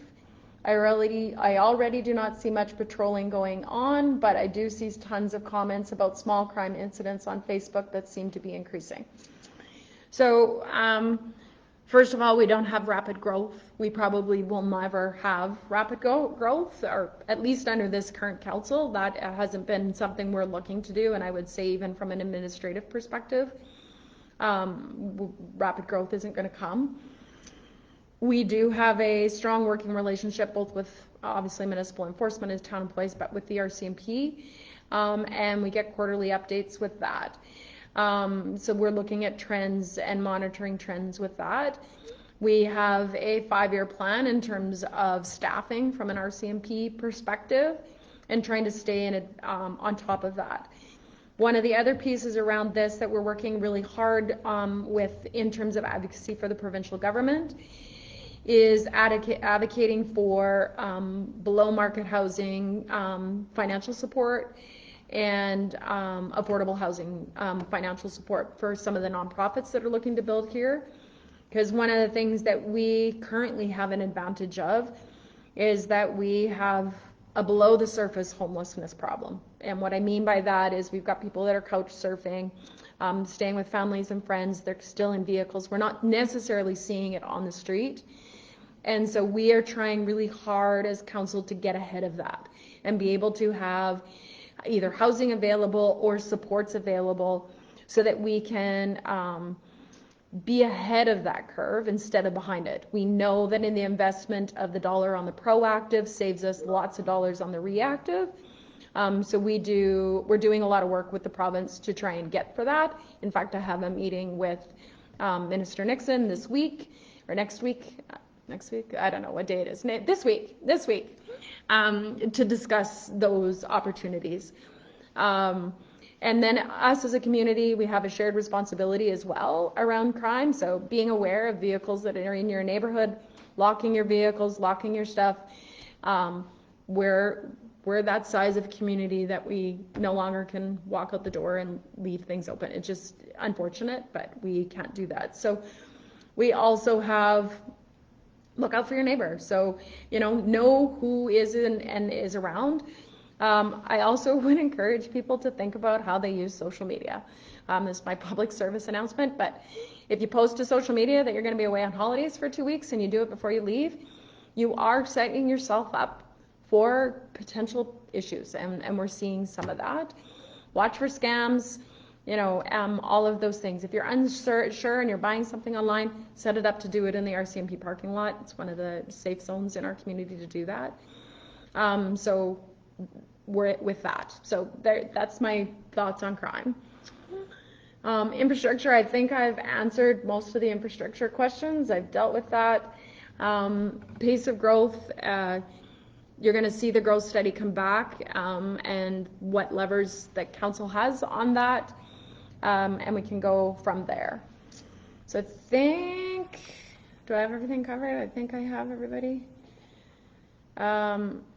I already do not see much patrolling going on, but I do see tons of comments about small crime incidents on Facebook that seem to be increasing. So first of all, we don't have rapid growth. We probably will never have rapid growth, or at least under this current council. That hasn't been something we're looking to do, and I would say even from an administrative perspective, rapid growth isn't going to come. We do have a strong working relationship both with obviously municipal enforcement and town employees, but with the RCMP, and we get quarterly updates with that. So we're looking at trends and monitoring trends with that. We have a 5-year plan in terms of staffing from an RCMP perspective and trying to stay in on top of that. One of the other pieces around this that we're working really hard with in terms of advocacy for the provincial government is advocating for below market housing financial support and affordable housing financial support for some of the nonprofits that are looking to build here. Because one of the things that we currently have an advantage of is that we have a below the surface homelessness problem. And what I mean by that is we've got people that are couch surfing, staying with families and friends, they're still in vehicles. We're not necessarily seeing it on the street. And so we are trying really hard as council to get ahead of that and be able to have either housing available or supports available so that we can be ahead of that curve instead of behind it. We know that in the investment of the dollar on the proactive saves us lots of dollars on the reactive. So we're doing a lot of work with the province to try and get for that. In fact, I have a meeting with Minister Nixon this week or next week, I don't know what day it is, this week, to discuss those opportunities. And then us as a community, we have a shared responsibility as well around crime. So being aware of vehicles that are in your neighborhood, locking your vehicles, locking your stuff. We're that size of community that we no longer can walk out the door and leave things open. It's just unfortunate, but we can't do that. So we also have look out for your neighbor. So, know who is in and is around. I also would encourage people to think about how they use social media. This is my public service announcement, but If you post to social media that you're going to be away on holidays for 2 weeks and you do it before you leave, you are setting yourself up for potential issues, and we're seeing some of that. Watch for scams, all of those things. If you're unsure and you're buying something online, set it up to do it in the RCMP parking lot. It's one of the safe zones in our community to do that. So we're with that. So that's my thoughts on crime. Infrastructure, I think I've answered most of the infrastructure questions. I've dealt with that. Pace of growth, you're going to see the growth study come back, and what levers that council has on that, and we can go from there. So I think, do I have everything covered? I think I have everybody.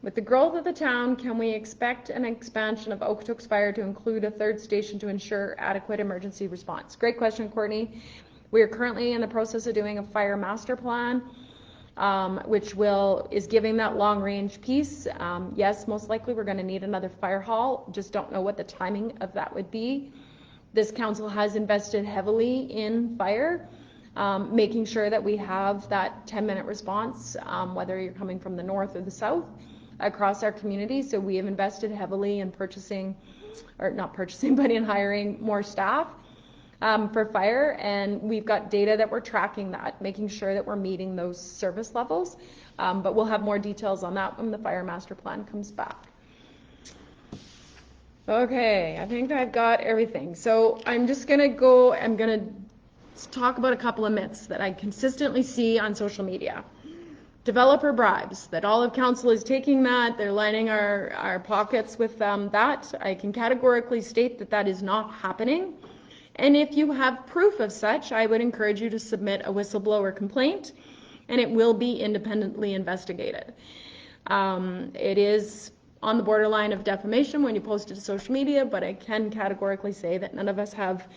With the growth of the town, can we expect an expansion of Okotoks Fire to include a third station to ensure adequate emergency response? Great question, Courtney. We are currently in the process of doing a fire master plan, which is giving that long range piece. Yes, most likely we're going to need another fire hall. Just don't know what the timing of that would be. This council has invested heavily in fire, making sure that we have that 10-minute response, whether you're coming from the north or the south, across our community. So we have invested heavily in but in hiring more staff for fire, and we've got data that we're tracking that, making sure that we're meeting those service levels. But we'll have more details on that when the fire master plan comes back. Okay, I think I've got everything. So I'm gonna talk about a couple of myths that I consistently see on social media. Developer bribes, that all of council is taking that, they're lining our pockets with that. I can categorically state that that is not happening. And if you have proof of such, I would encourage you to submit a whistleblower complaint, and it will be independently investigated. It is on the borderline of defamation when you post it to social media, but I can categorically say that none of us have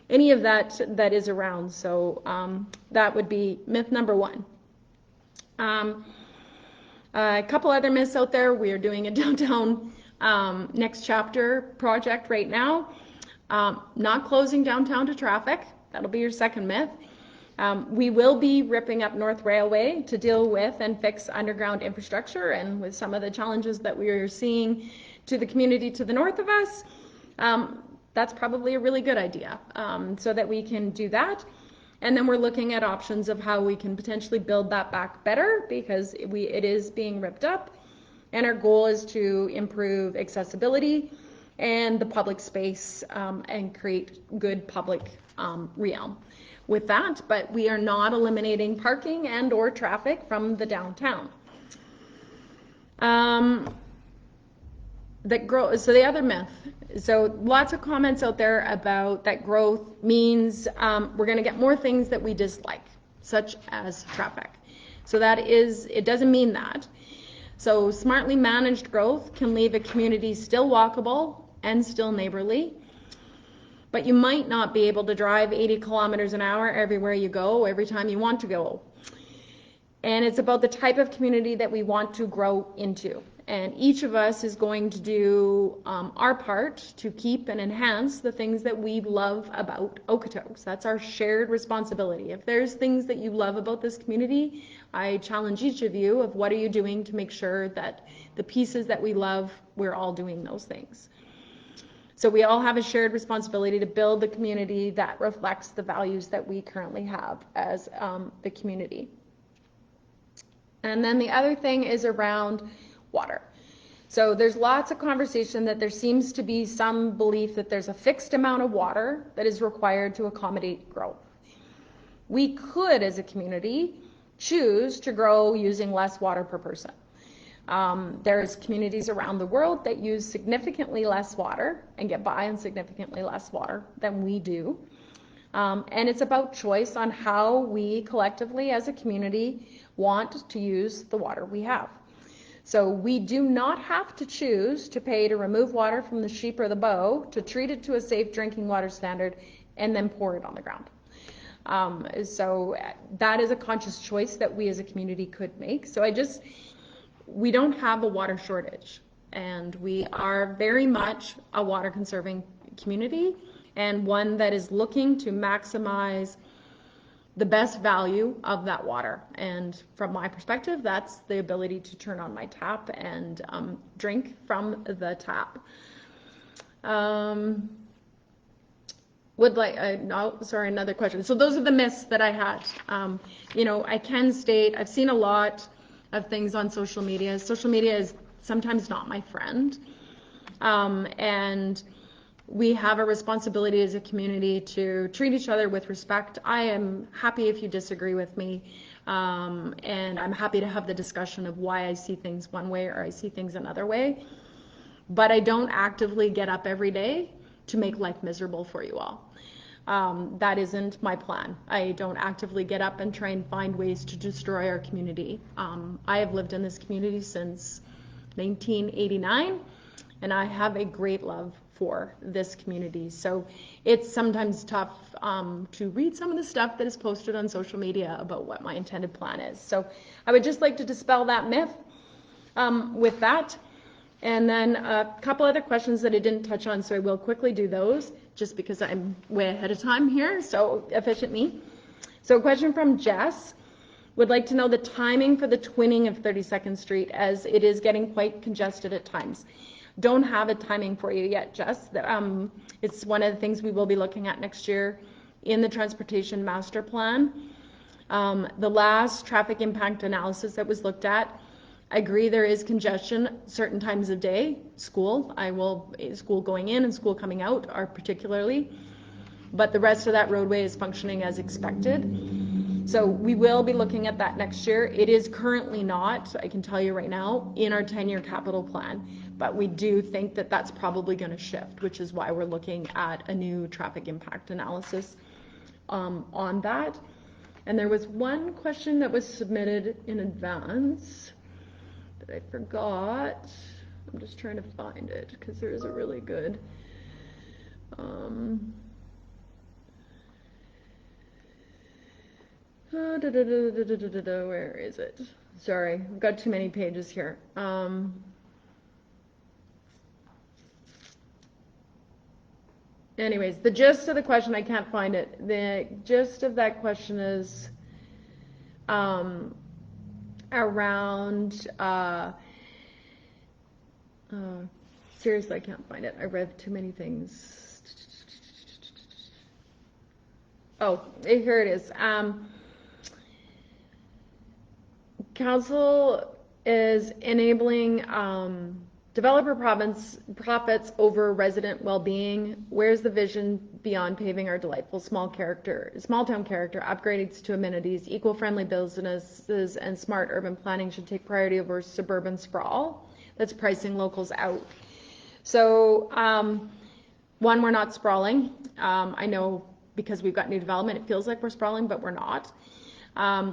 any of that is around. So that would be myth number one. A couple other myths out there. We are doing a downtown next chapter project right now. Not closing downtown to traffic. That'll be your second myth. We will be ripping up North Railway to deal with and fix underground infrastructure, and with some of the challenges that we are seeing to the community to the north of us, that's probably a really good idea, so that we can do that. And then we're looking at options of how we can potentially build that back better, because it is being ripped up, and our goal is to improve accessibility and the public space, and create good public realm with that. But we are not eliminating parking and or traffic from the downtown. So the other myth, so lots of comments out there about that growth means we're going to get more things that we dislike, such as traffic. So it doesn't mean that. So smartly managed growth can leave a community still walkable and still neighborly, but you might not be able to drive 80 kilometers an hour everywhere you go, every time you want to go. And it's about the type of community that we want to grow into. And each of us is going to do our part to keep and enhance the things that we love about Okotoks. That's our shared responsibility. If there's things that you love about this community, I challenge each of you of what are you doing to make sure that the pieces that we love, we're all doing those things. So we all have a shared responsibility to build the community that reflects the values that we currently have as the community. And then the other thing is around water. So there's lots of conversation that there seems to be some belief that there's a fixed amount of water that is required to accommodate growth. We could, as a community, choose to grow using less water per person. There's communities around the world that use significantly less water and get by on significantly less water than we do. And it's about choice on how we collectively as a community want to use the water we have. So we do not have to choose to pay to remove water from the sheep or the bow, to treat it to a safe drinking water standard, and then pour it on the ground. So that is a conscious choice that we as a community could make. So we don't have a water shortage, and we are very much a water conserving community, and one that is looking to maximize the best value of that water. And from my perspective, that's the ability to turn on my tap and drink from the tap. Another question. So those are the myths that I had. I can state, I've seen a lot of things on social media. Social media is sometimes not my friend. And we have a responsibility as a community to treat each other with respect. I am happy if you disagree with me. And I'm happy to have the discussion of why I see things one way or I see things another way. But I don't actively get up every day to make life miserable for you all. That isn't my plan. I don't actively get up and try and find ways to destroy our community. I have lived in this community since 1989, and I have a great love for this community. So it's sometimes tough to read some of the stuff that is posted on social media about what my intended plan is. So I would just like to dispel that myth with that. And then a couple other questions that I didn't touch on, so I will quickly do those just because I'm way ahead of time here, so efficient me. So a question from Jess, would like to know the timing for the twinning of 32nd Street as it is getting quite congested at times. Don't have a timing for you yet, Jess. It's one of the things we will be looking at next year in the Transportation Master Plan. The last traffic impact analysis that was looked at, I agree there is congestion certain times of day. School going in and school coming out are particularly, but the rest of that roadway is functioning as expected. So we will be looking at that next year. It is currently not, I can tell you right now, in our 10-year capital plan, but we do think that that's probably going to shift, which is why we're looking at a new traffic impact analysis on that. And there was one question that was submitted in advance that I forgot. I'm just trying to find it because there is a really good where is it? Sorry, I've got too many pages here. Anyways, the gist of the question, I can't find it. The gist of that question is around seriously, I can't find it. I read too many things. Oh, here it is. Council is enabling developer profits over resident well-being. Where's the vision beyond paving our delightful small town character, upgrades to amenities, eco-friendly businesses, and smart urban planning should take priority over suburban sprawl that's pricing locals out. So, one, we're not sprawling. I know because we've got new development, it feels like we're sprawling, but we're not.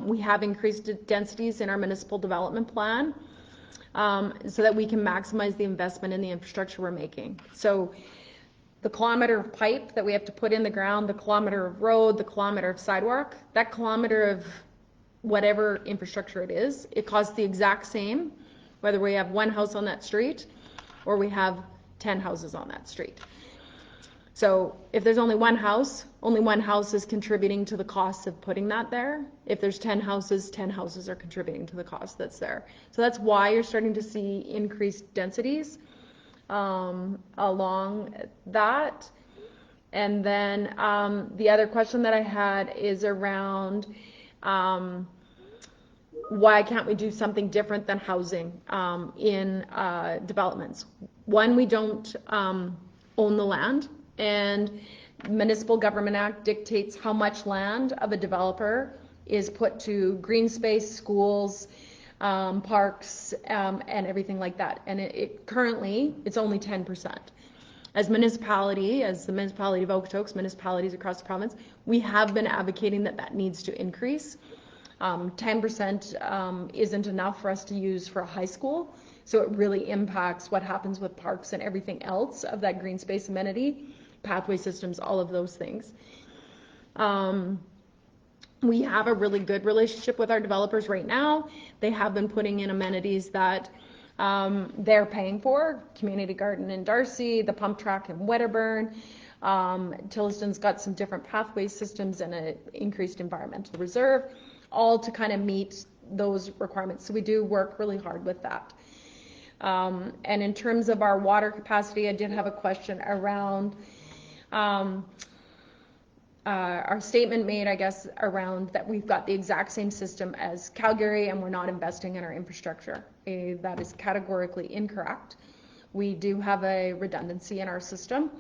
We have increased densities in our municipal development plan so that we can maximize the investment in the infrastructure we're making. So the kilometer of pipe that we have to put in the ground, the kilometer of road, the kilometer of sidewalk, that kilometer of whatever infrastructure it is, it costs the exact same whether we have one house on that street or we have 10 houses on that street. So if there's only one house is contributing to the cost of putting that there. If there's 10 houses are contributing to the cost that's there. So that's why you're starting to see increased densities along that. And then the other question that I had is around why can't we do something different than housing in developments? One, we don't own the land. And Municipal Government Act dictates how much land of a developer is put to green space, schools, parks, and everything like that. And currently, it's only 10%. As the municipality of Okotoks, municipalities across the province, we have been advocating that needs to increase. 10% isn't enough for us to use for a high school. So it really impacts what happens with parks and everything else of that green space amenity. Pathway systems, all of those things. We have a really good relationship with our developers right now. They have been putting in amenities that they're paying for, community garden in Darcy, the pump track in Wedderburn, Tilliston's got some different pathway systems and an increased environmental reserve, all to kind of meet those requirements. So we do work really hard with that. And in terms of our water capacity, I did have a question around our statement made, I guess, around that we've got the exact same system as Calgary and we're not investing in our infrastructure. That is categorically incorrect. We do have a redundancy in our system.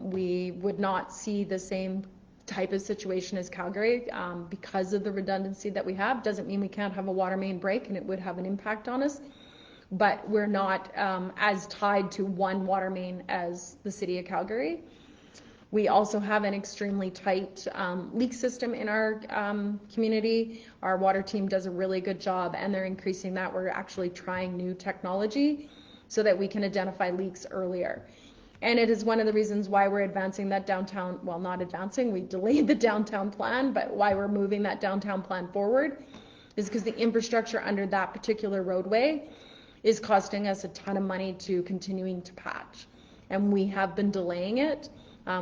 We would not see the same type of situation as Calgary because of the redundancy that we have. Doesn't mean we can't have a water main break and it would have an impact on us, but we're not as tied to one water main as the city of Calgary. We also have an extremely tight leak system in our community. Our water team does a really good job and they're increasing that. We're actually trying new technology so that we can identify leaks earlier. And it is one of the reasons why we're advancing that downtown, well, not advancing, we delayed the downtown plan, but why we're moving that downtown plan forward is because the infrastructure under that particular roadway is costing us a ton of money to continuing to patch. And we have been delaying it.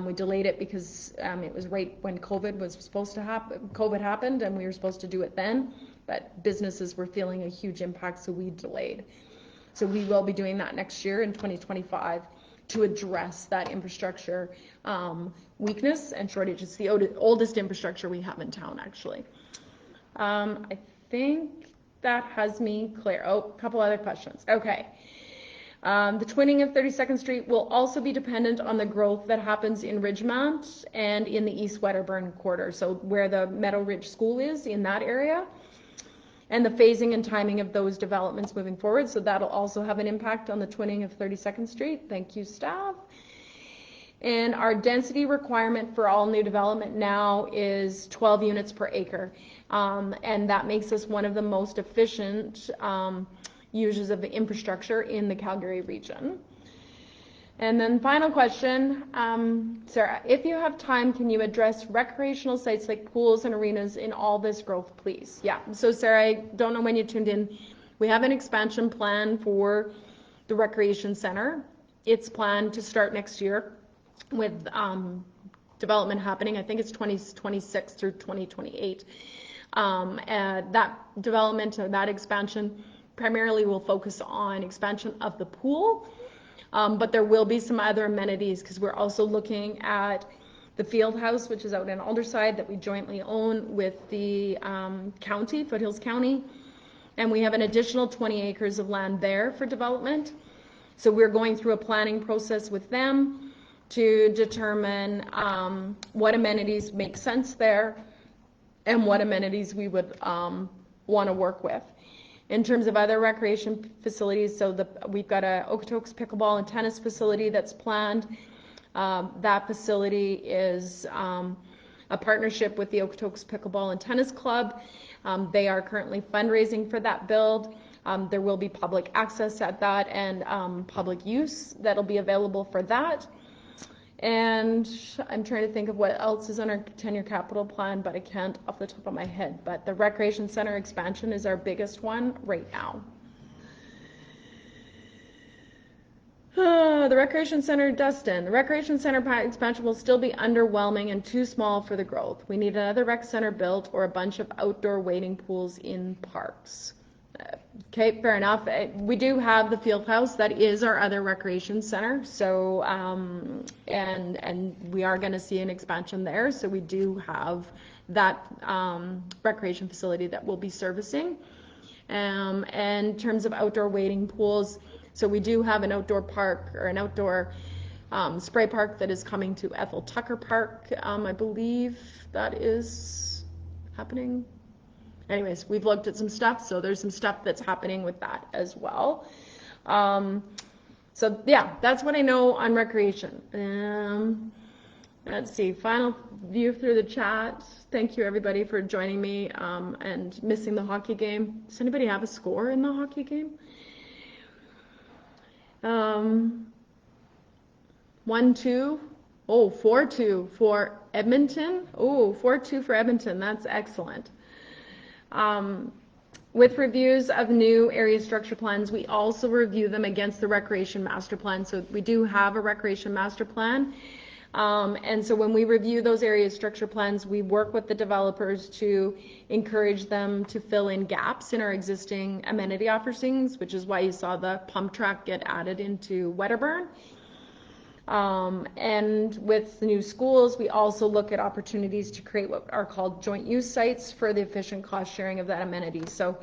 We delayed it because it was right when COVID was supposed to happen. COVID happened and we were supposed to do it then, but businesses were feeling a huge impact, so we delayed. So we will be doing that next year in 2025 to address that infrastructure weakness and shortage. It's the oldest infrastructure we have in town, actually. I think that has me clear. Oh, a couple other questions. Okay. The twinning of 32nd Street will also be dependent on the growth that happens in Ridgemont and in the East Wedderburn quarter, so where the Meadow Ridge School is in that area, and the phasing and timing of those developments moving forward. So that'll also have an impact on the twinning of 32nd Street. Thank you, staff. And our density requirement for all new development now is 12 units per acre. And that makes us one of the most efficient users of the infrastructure in the Calgary region. And then final question, Sarah, if you have time, can you address recreational sites like pools and arenas in all this growth, please? Yeah, so Sarah, I don't know when you tuned in. We have an expansion plan for the recreation center. It's planned to start next year with development happening. I think it's 2026 through 2028. That development, that expansion primarily will focus on expansion of the pool. But there will be some other amenities because we're also looking at the field house, which is out in Alderside that we jointly own with the county, Foothills County. And we have an additional 20 acres of land there for development. So we're going through a planning process with them to determine what amenities make sense there and what amenities we would want to work with. In terms of other recreation facilities, so we've got a Okotoks pickleball and tennis facility that's planned. That facility is a partnership with the Okotoks Pickleball and Tennis Club. They are currently fundraising for that build. There will be public access at that and public use that'll be available for that. And I'm trying to think of what else is on our 10-year capital plan, but I can't off the top of my head. But the recreation center expansion is our biggest one right now. The recreation center, Dustin. The recreation center expansion will still be underwhelming and too small for the growth. We need another rec center built or a bunch of outdoor wading pools in parks. Okay, fair enough. We do have the field house. That is our other recreation center. So, and we are going to see an expansion there. So we do have that recreation facility that we'll be servicing. And in terms of outdoor wading pools, so we do have an outdoor park or an outdoor spray park that is coming to Ethel Tucker Park. I believe that is happening. Anyways, we've looked at some stuff, so there's some stuff that's happening with that as well. So yeah, that's what I know on recreation. Let's see, final view through the chat. Thank you everybody for joining me and missing the hockey game. Does anybody have a score in the hockey game? 1-2. Oh, 4-2 for Edmonton. Oh, 4-2 for Edmonton. That's excellent. With reviews of new area structure plans, we also review them against the recreation master plan. So we do have a recreation master plan. And so when we review those area structure plans, we work with the developers to encourage them to fill in gaps in our existing amenity offerings, which is why you saw the pump track get added into Wedderburn. And with the new schools, we also look at opportunities to create what are called joint use sites for the efficient cost sharing of that amenity. So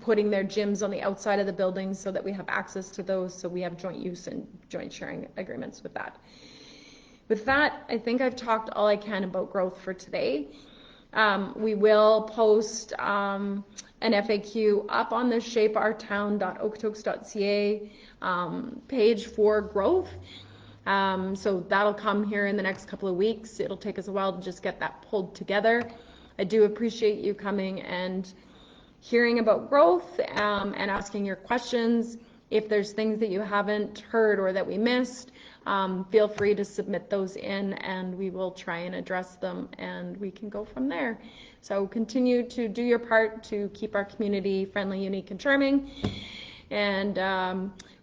putting their gyms on the outside of the buildings so that we have access to those, so we have joint use and joint sharing agreements with that. With that, I think I've talked all I can about growth for today. We will post an FAQ up on the shapeourtown.okotoks.ca page for growth. So that'll come here in the next couple of weeks. It'll take us a while to just get that pulled together. I do appreciate you coming and hearing about growth and asking your questions. If there's things that you haven't heard or that we missed, feel free to submit those in and we will try and address them and we can go from there. So continue to do your part to keep our community friendly, unique, and charming. And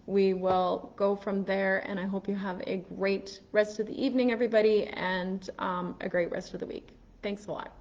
we will go from there, and I hope you have a great rest of the evening, everybody, and a great rest of the week. Thanks a lot.